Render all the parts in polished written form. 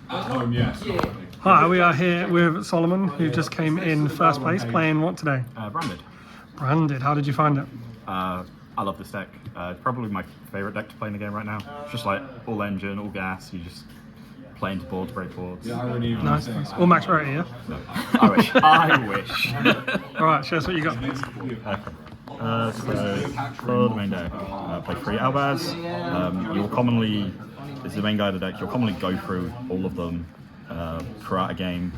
At home, yes. Hi, we are here with Solomon, who just came in first place, playing what today? Branded. Branded. How did you find it? I love this deck. It's probably my favourite deck to play in the game right now. It's just like all engine, all gas. You just play into boards, break boards. Nice. All max rarity, yeah? No. I wish. I wish. Alright, show us what you got. So for the main deck, play 3 Albaz. You'll commonly, it's the main guy of the deck, you'll commonly go through all of them throughout a game.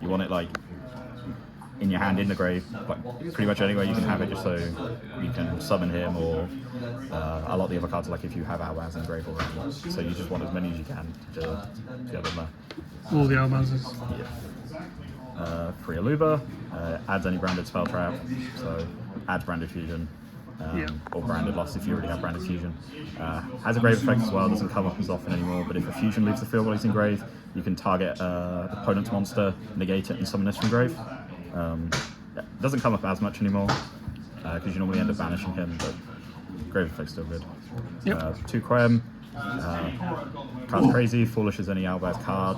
You want it like in your hand in the grave, like pretty much anywhere you can have it, just so you can summon him, or a lot of the other cards, like if you have Albaz in the grave already. So you just want as many as you can to get them there. All the Albazes. Yeah. 3 Aluba, adds any branded spell trap, so adds branded fusion, or branded loss if you already have branded fusion. Has a grave effect as well, doesn't come up as often anymore, but if a fusion leaves the field while he's in grave, you can target opponent's monster, negate it, and summon this from grave. It doesn't come up as much anymore, because you normally end up banishing him, but grave effect's still good. 2 Quem, card's crazy, foolish as any Albaz card,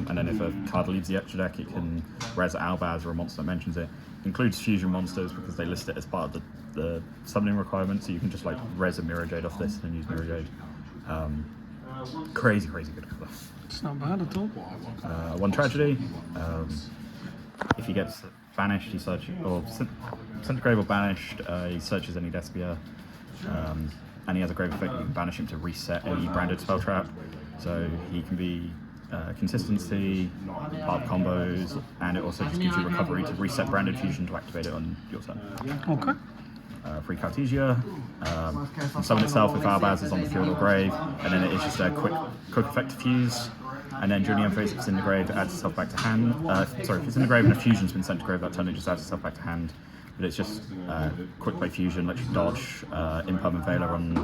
and then if a card leaves the extra deck, it can res Albaz or a monster that mentions it. Includes fusion monsters because they list it as part of the summoning requirement, so you can just like res a Mirror Jade off this and use Mirror Jade. Crazy good colour. It's not bad at all. 1 Tragedy. If he gets banished, he searches, or sent to grave or banished, he searches any Despia, and he has a grave effect. You can banish him to reset any branded spell trap, so he can be consistency, part of combos, and it also just gives you recovery to reset branded fusion to activate it on your turn. Okay. 3 Cartesia, can summon itself if Albaz is on the field or grave, and then it is just a quick effect to fuse. And then during the end phase, if it's in the grave, it adds itself back to hand. Sorry, if it's in the grave and a fusion's been sent to grave that turn, it just adds itself back to hand. But it's just quick play fusion, lets you dodge, Impermanent Veiler on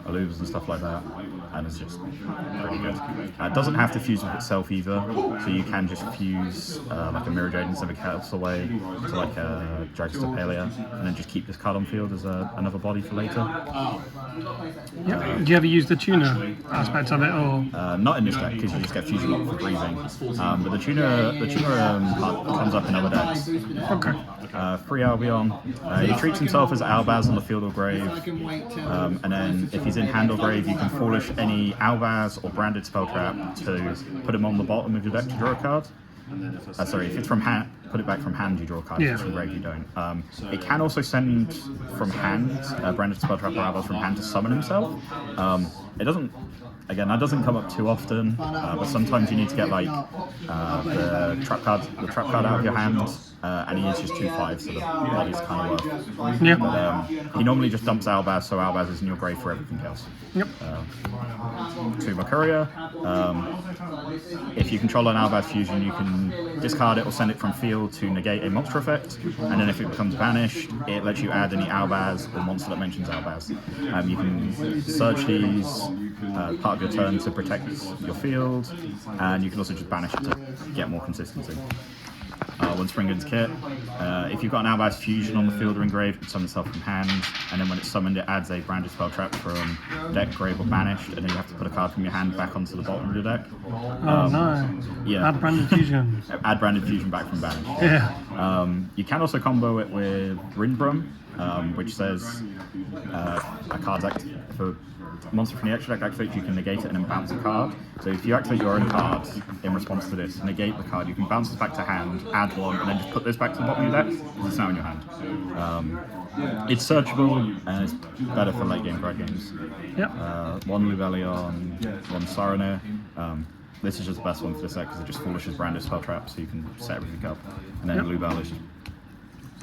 Alubas and stuff like that, and it's just pretty good. It doesn't have to fuse with itself either, so you can just fuse like a Mirror Jade instead of a Chaos away to like a Dragster Palia, and then just keep this card on field as another body for later. Yep. Do you ever use the tuner aspect of it, or? Not in this deck, because you just get fusion lock for breathing. But the tuner part comes up in other decks. Okay. 3 Albion. He treats himself as Albaz on the field or grave, and then if he's in hand or grave, you can foolish any Albaz or branded spell trap to put him on the bottom of your deck to draw a card. Sorry, if it's from hand, put it back from hand, you draw a card. If it's from grave, you don't. It can also send from hand, branded spell trap or Albaz from hand to summon himself. It doesn't. Again, that doesn't come up too often, but sometimes you need to get like the trap card out of your hand, and he is just 2/5, so the body's kind of worth. Yeah. But he normally just dumps Albaz, so Albaz is in your grave for everything else. Yep. 2 Mercuria. If you control an Albaz fusion, you can discard it or send it from field to negate a monster effect, and then if it becomes banished, it lets you add any Albaz or monster that mentions Albaz. You can search these part of your turn to protect your field, and you can also just banish it to get more consistency. 1 Springard's Kit. If you've got an Albaz fusion on the field or in grave, it summons itself from hand, and then when it's summoned, it adds a branded spell trap from deck, grave, or banished, and then you have to put a card from your hand back onto the bottom of your deck. Oh no! Yeah. Add branded fusion. Add branded fusion back from banished. Yeah. You can also combo it with Rindbrum, which says a card's if a monster from the extra deck activates, you can negate it and then bounce a card. So if you activate your own card in response to this, negate the card, you can bounce this back to hand, add 1, and then just put this back to the bottom of your deck, because it's now in your hand. It's searchable, and it's better for late game grad games. Yep. 1 Lubellion, 1 Saronir. This is just the best one for this deck, because it just foolishes branded spell traps, so you can set everything up. And then Lubel is just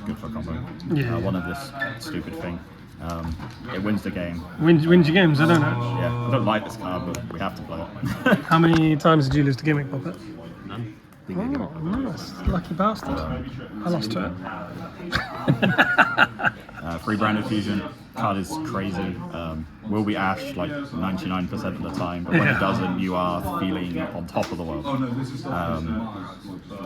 good for combo. Yeah. One of this stupid thing. It wins the game. Wins your games, I don't know. Yeah, I don't like this card, but we have to play it. How many times did you lose to Gimmick Puppet? None. Oh, nice. Lucky bastard. I lost to it. 3 branded fusion. card is crazy. Will be ashed like 99% of the time, but when it doesn't, you are feeling on top of the world.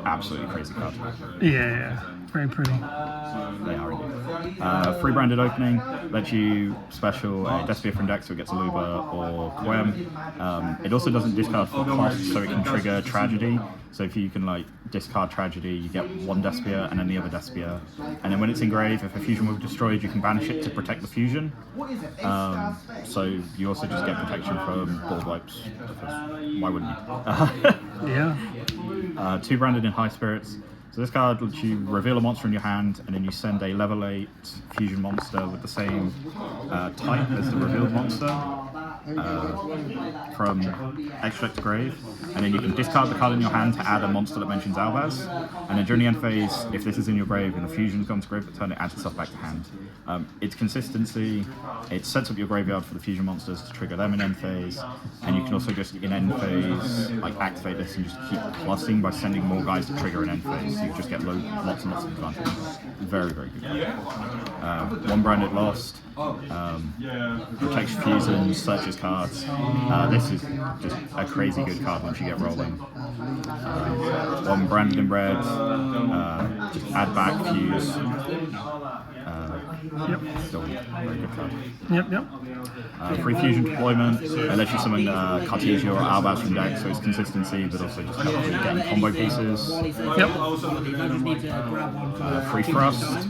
Absolutely crazy card. Yeah, very pretty. They are indeed. Free branded opening lets you special a Despia from deck, so it gets a Luba or Quem. It also doesn't discard for cost, so it can trigger Tragedy. So if you can like discard Tragedy, you get one Despia and then the other Despia. And then when it's engraved, if a fusion will be destroyed, you can banish it to protect the fusion. So you also just get protection from board wipes. Because why wouldn't you? Yeah. 2 branded in High Spirits. So this card lets you reveal a monster in your hand, and then you send a level 8 fusion monster with the same type as the revealed monster from extra deck to grave, and then you can discard the card in your hand to add a monster that mentions Albaz, and then during the end phase, if this is in your grave and the fusion's gone to grave for turn, it adds itself back to hand. Its consistency, it sets up your graveyard for the fusion monsters to trigger them in end phase, and you can also just in end phase like activate this and just keep plussing by sending more guys to trigger in end phase, so you just get lots and lots of advantages. Very, very good. 1 branded lost. Protects fusions, searches cards. This is just a crazy good card once you get rolling. 1 branded in red. Just add back fuse. Still a very good card. Yep. Free fusion deployment. It lets you summon Cartesia or Albaz from deck, so it's consistency, but also just helps you getting combo pieces. Yep. Free thrust.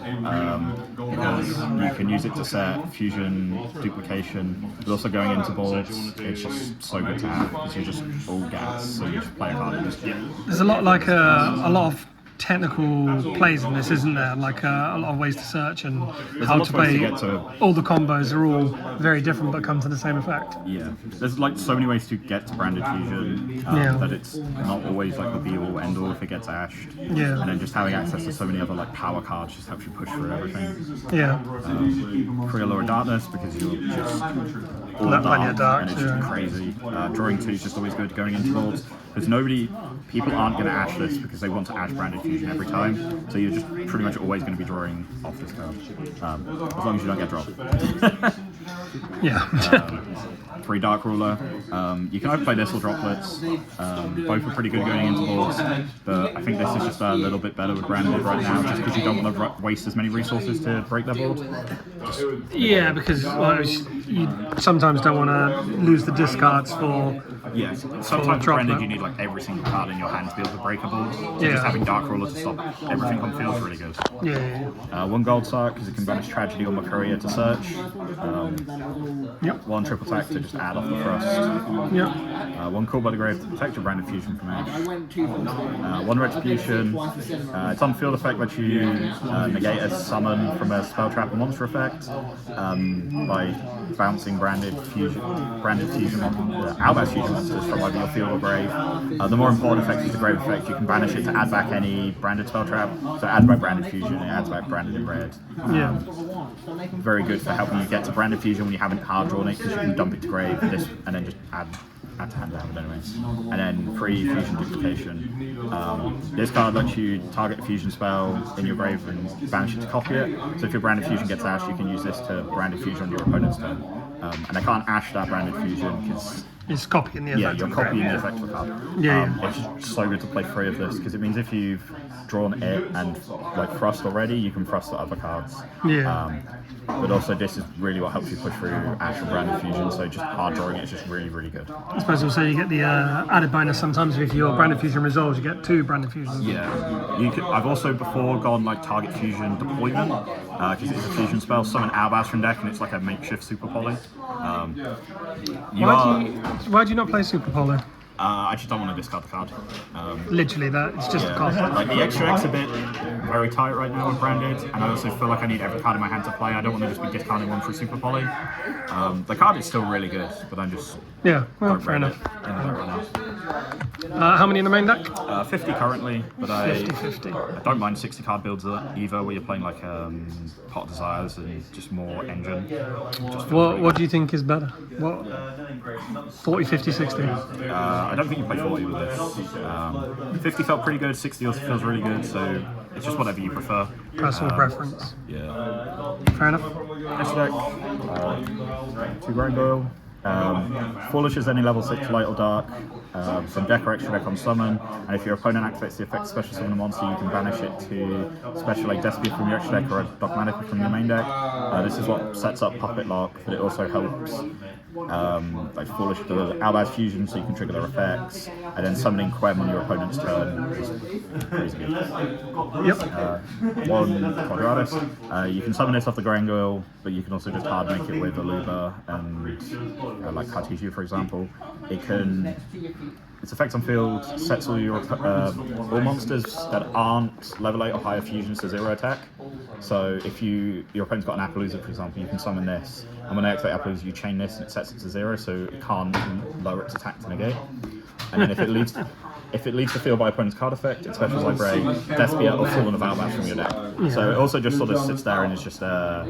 Because you can use it to set fusion duplication, but also going into boards, it's just so good to have because you're just all gas, so you just play a card and just There's a lot like a lot of technical plays in this, isn't there? Like a lot of ways to search and how to play. All the combos are all very different, but come to the same effect. Yeah, there's like so many ways to get to branded fusion that it's not always like the be-all end-all if it gets ashed. Yeah. And then just having access to so many other like power cards just helps you push through everything. Yeah. Free Allure of Darkness because you're just all dark, and it's just crazy. Drawing 2 is just always good going into boards because people aren't going to ash this because they want to ash branded fusion every time, so you're just pretty much always going to be drawing off this card as long as you don't get dropped. Yeah. 3 Dark Ruler. You can either play this or Droplets. Both are pretty good going into boards, but I think this is just a little bit better with branded right now, just because you don't want to waste as many resources to break their board. Yeah, because you sometimes don't want to lose the discards for. Yeah, sometimes branded you need like every single card in your hand to be able to break a board. So just having Dark Ruler to stop everything on field is really good. Yeah. 1 Gold Sark because it can banish Tragedy or Courier to search. 1 triple attack to just add off the thrust. Yep. 1 Call by the Grave to protect your branded fusion from ash. 1 Retribution. It's on field effect lets you negate a summon from a spell trap or monster effect by bouncing branded fusion Albaz fusion monsters from either your field or grave. The more important effect is the grave effect. You can banish it to add back any branded spell trap. So add back branded fusion, it adds back branded in red. Very good for helping you get to branded fusion when you haven't hard drawn it, because you can dump it to grave and then just add to hand damage anyways. And then free fusion duplication. This card lets you target a fusion spell in your grave and banish it to copy it. So if your branded fusion gets ashed, you can use this to branded fusion on your opponent's turn. And I can't ash that branded fusion because it's copying the effect. Yeah, you're copying the effect of a card. It's so good to play 3 of this because it means if you've drawn it and like thrust already, you can thrust the other cards. But also this is really what helps you push through Ash and branded fusion, so just hard drawing it is just really, really good. I suppose also you get the added bonus sometimes if your branded fusion resolves, you get 2 branded fusions. I've also before gone like target fusion deployment, because it's a fusion spell, summon Albaz from deck and it's like a makeshift super poly. Why do you not play super poly? I just don't want to discard the card. Literally that, it's just a cost. Like the extra X a bit very tight right now with branded, and I also feel like I need every card in my hand to play. I don't want to just be discarding one for super poly. The card is still really good, but I'm just fair enough. How many in the main deck? 50 currently, but 50. I don't mind 60 card builds either, where you're playing like Pot of Desires and just more engine. What do you think is better? 40, 50, 60? I don't think you play 40 with this. 50 felt pretty good, 60 also feels really good, so It's just whatever you prefer. Personal preference. Yeah. Fair enough. Extra deck, 2 Gargoyle. Foolish is any level 6 light or dark. From deck or extra deck on summon, and if your opponent activates the effect special summon a monster, you can banish it to special like Despia from your extra deck or a Dogmatica from your main deck. This is what sets up Puppet Lock, but it also helps like Foolish the Albaz Fusion, so you can trigger their effects, and then summoning Quem on your opponent's turn is crazy good. Yep. 1 Quadratus. You can summon this off the Gargoyle, but you can also just hard make it with Aluba and like Cartesia, for example. Its effect on field sets all your all monsters that aren't level 8 or higher fusions to 0 attack. So if your opponent's got an Appaloosa, for example, you can summon this, and when they activate Appaloosa, you chain this and it sets it to 0, so it can't lower its attack to negate. And then if it leaves the field by opponent's card effect, it specials like Bray, Despia, or Fallen of Outmatch from your deck. Yeah. So it also just sort of sits there and is just a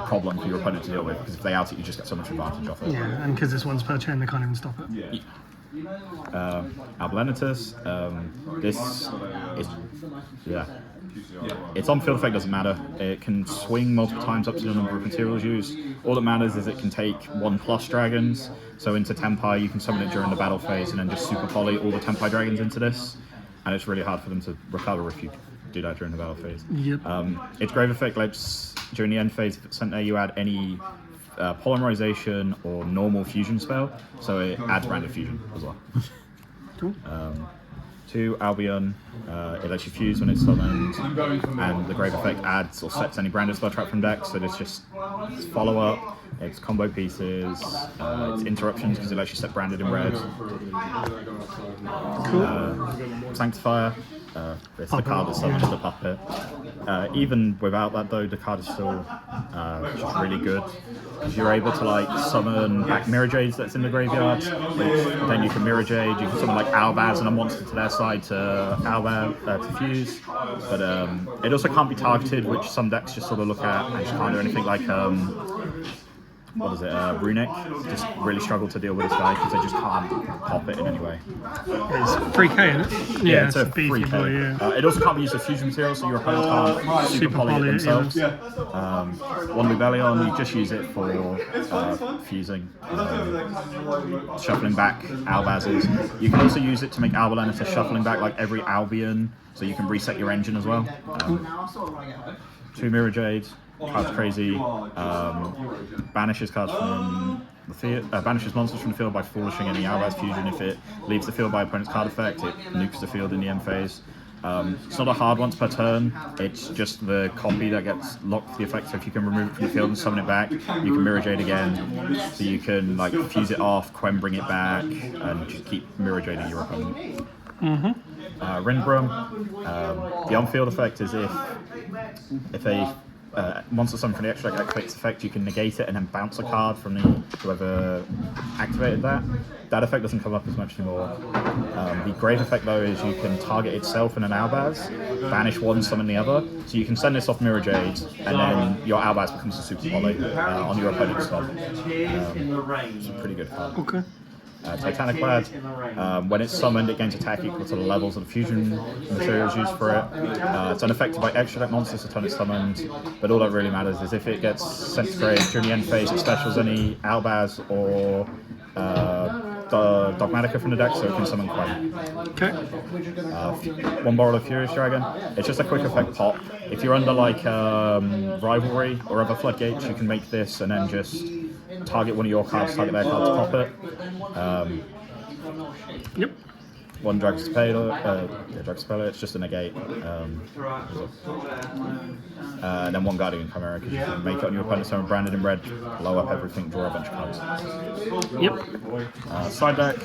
problem for your opponent to deal with, because if they out it, you just get so much advantage off it. Yeah, and because this one's per chain, they can't even stop it. Albulenitus. This is its on-field effect doesn't matter. It can swing multiple times up to the number of materials used. All that matters is it can take 1+ dragons. So into Tempai, you can summon it during the battle phase and then just super poly all the Tempai dragons into this. And it's really hard for them to recover if you do that during the battle phase. Yep. Its grave effect lets during the end phase, if it's sent there, you add any polymerization or normal fusion spell, so it adds branded fusion as well. Cool. 2 Albion, it lets you fuse when it's summoned, and the grave effect adds or sets any branded spell trap from deck, so it's just follow up, it's combo pieces, it's interruptions because it lets you set branded in red. Cool. Sanctifier, it's the card that summons the puppet. Even without that though, the card is still just really good. Because you're able to like summon back Mirror Jades that's in the graveyard, which then you can Mirror Jade, you can summon like Albaz and a monster to their side to Albaz to fuse. But it also can't be targeted, which some decks just sort of look at and just can't do anything like what is it, Runic, just really struggle to deal with this guy because they just can't pop it in any way. It's 3K, isn't it? Yeah, it's a beefy free boy, yeah. It also can't be used as fusion material, so your opponent can't super poly it themselves. One Lubellion, you just use it for fusing, shuffling back Albazes. You can also use it to make Albulenitus shuffling back like every Albion, so you can reset your engine as well. 2 Mirror Jades. Card's crazy. Banishes cards from the field. Banishes monsters from the field by foolishing any Albaz fusion. If it leaves the field by opponent's card effect, it nukes the field in the end phase. It's not a hard once per turn. It's just the copy that gets locked to the effect. So if you can remove it from the field and summon it back, you can Mirror Jade again. So you can like fuse it off, Quem bring it back, and just keep Mirror Jading your opponent. Rindbrum. The on-field effect is if a monster summon from the extra deck activates effect, you can negate it and then bounce a card from whoever activated that. That effect doesn't come up as much anymore. The grave effect though is you can target itself and an Albaz, banish one, summon the other. So you can send this off Mirror Jade, and then your Albaz becomes a super poly on your opponent's turn. It's a pretty good card. Okay. Titanic Lad, when it's summoned, it gains attack equal to the levels of the fusion materials used for it. It's unaffected by extra deck monsters the turn it's summoned, but all that really matters is if it gets sent to grave during the end phase, it specials any Albaz or the Dogmatica from the deck, so it can summon Quem. Okay. 1 Borrowed of Furious Dragon. It's just a quick effect pop. If you're under like Rivalry or other floodgates, you can make this and then just target one of your cards, target their card to pop it. Yep. 1 Dragon Speller, it's just a negate. And then 1 Guardian Chimera, because you can make it on your opponent's turn branded in red, blow up everything, draw a bunch of cards. Yep. Side deck,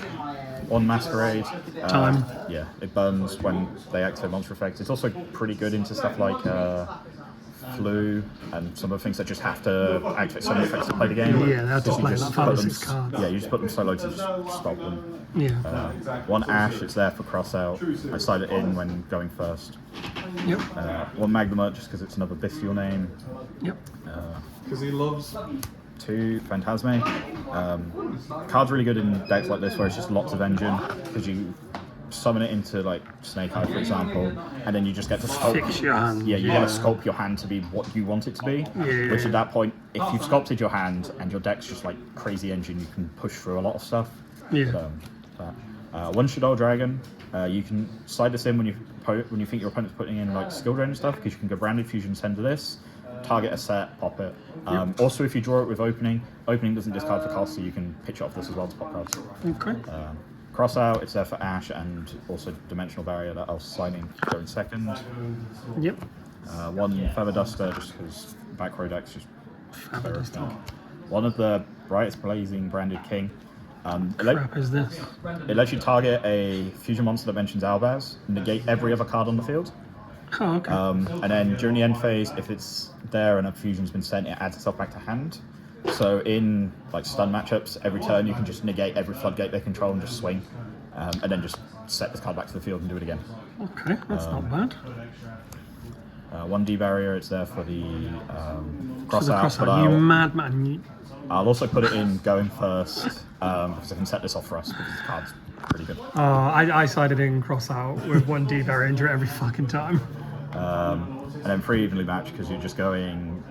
1 Masquerade. Time. Yeah, it burns when they activate monster effects. It's also pretty good into stuff like Flu and some of the things that just have to activate some effects to play the game. Yeah, they're just playing like 5 or 6 cards. Yeah, you just put them so low to just stop them. Yeah. 1 Ash, it's there for cross out. I slide it in when going first. Yep. 1 Magnemite, just because it's another bestial name. Yep. Because he loves 2 Phantasme. Card's really good in decks like this where it's just lots of engine, because you summon it into like Snake Eye, for example, and then you just get to sculpt. Fix your hand. Yeah, you get to sculpt your hand to be what you want it to be. Yeah. Which at that point, if you've sculpted your hand and your deck's just like crazy engine, you can push through a lot of stuff. Yeah. So, one Shadow Dragon. You can slide this in when you think your opponent's putting in like skill drain and stuff, because you can go Branded Fusion, send to this, target a set, pop it. Also, if you draw it with opening doesn't discard for cost, so you can pitch it off this as well to pop cards. Okay. Cross out, it's there for Ash and also Dimensional Barrier that I'll sign in second. Yep. One Feather Duster, just because back row deck's just Feather Duster. One of the Brightest Blazing Branded King. Crap is this? It lets you target a fusion monster that mentions Albaz, negate every other card on the field. Oh, okay. And then during the end phase, if it's there and a fusion's been sent, it adds itself back to hand. So in like stun matchups, every turn you can just negate every floodgate they control and just swing, and then just set this card back to the field and do it again. Okay, that's not bad. 1D barrier, it's there for the For the cross out, but you madman. I'll also put it in going first because I can set this off for us because the card's pretty good. I sided in cross out with 1D barrier injury every fucking time. And then 3 evenly matched because you're just going.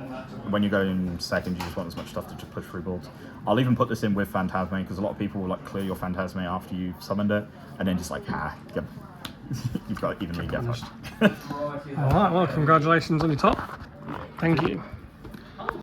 When you're going second, you just want as much stuff to just push through boards. I'll even put this in with Phantasme because a lot of people will like clear your Phantasme after you summoned it, and then just like you've got evenly get fucked. Alright, well, congratulations on your top. Thank you.